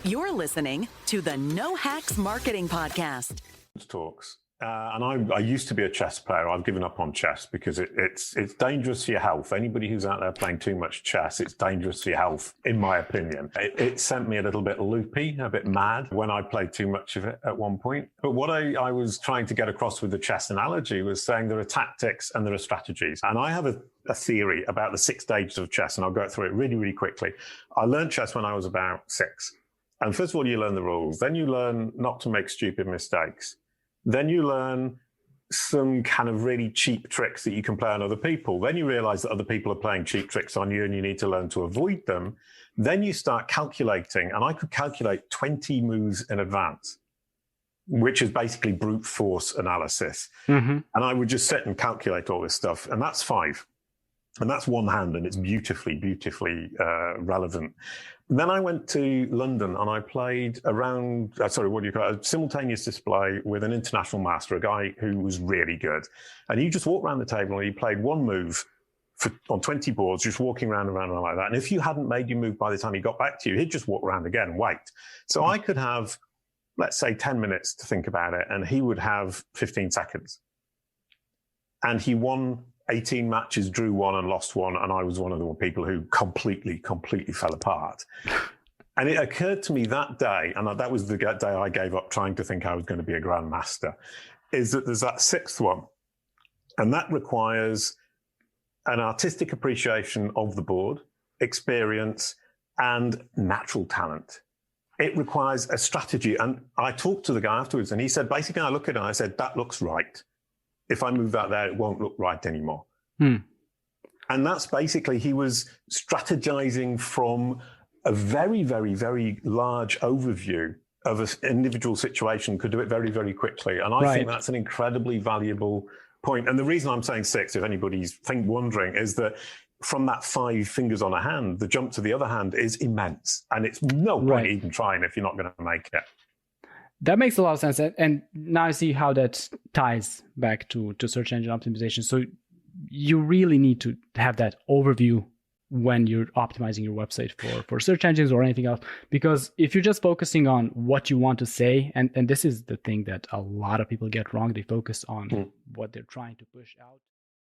You're listening to the No Hacks Marketing Podcast. Talks. And I used to be a chess player. I've given up on chess because it's dangerous for your health. Anybody who's out there playing too much chess, it's dangerous for your health, in my opinion. It sent me a little bit loopy, a bit mad when I played too much of it at one point. But what I was trying to get across with the chess analogy was saying there are tactics and there are strategies. And I have a theory about the 6 stages of chess, and I'll go through it really, really quickly. I learned chess when I was about 6. And first of all, you learn the rules. Then you learn not to make stupid mistakes. Then you learn some kind of really cheap tricks that you can play on other people. Then you realize that other people are playing cheap tricks on you and you need to learn to avoid them. Then you start calculating, and I could calculate 20 moves in advance, which is basically brute force analysis. Mm-hmm. And I would just sit and calculate all this stuff, and that's 5. And that's one hand, and it's beautifully, beautifully relevant. Then I went to London and I played a simultaneous display with an international master, a guy who was really good. And you just walk around the table and he played one move on 20 boards, just walking around and around like that. And if you hadn't made your move by the time he got back to you, he'd just walk around again and wait. So I could have, let's say, 10 minutes to think about it, and he would have 15 seconds. And he won 18 matches, drew 1 and lost 1, and I was one of the people who completely fell apart. And it occurred to me that day, and that was the day I gave up trying to think I was going to be a grandmaster, is that there's that 6th one, and that requires an artistic appreciation of the board, experience, and natural talent. It requires a strategy. And I talked to the guy afterwards, and he said, basically, I look at it and I said, that looks right. If I move that there, it won't look right anymore. And that's basically, he was strategizing from a very, very, very large overview of an individual situation, could do it very, very quickly. And I think that's an incredibly valuable point. And the reason I'm saying 6, if anybody's wondering, is that from that 5 fingers on a hand, the jump to the other hand is immense. And it's no point even trying if you're not going to make it. That makes a lot of sense. And now I see how that ties back to search engine optimization. So you really need to have that overview when you're optimizing your website for search engines or anything else. Because if you're just focusing on what you want to say, and this is the thing that a lot of people get wrong, they focus on what they're trying to push out.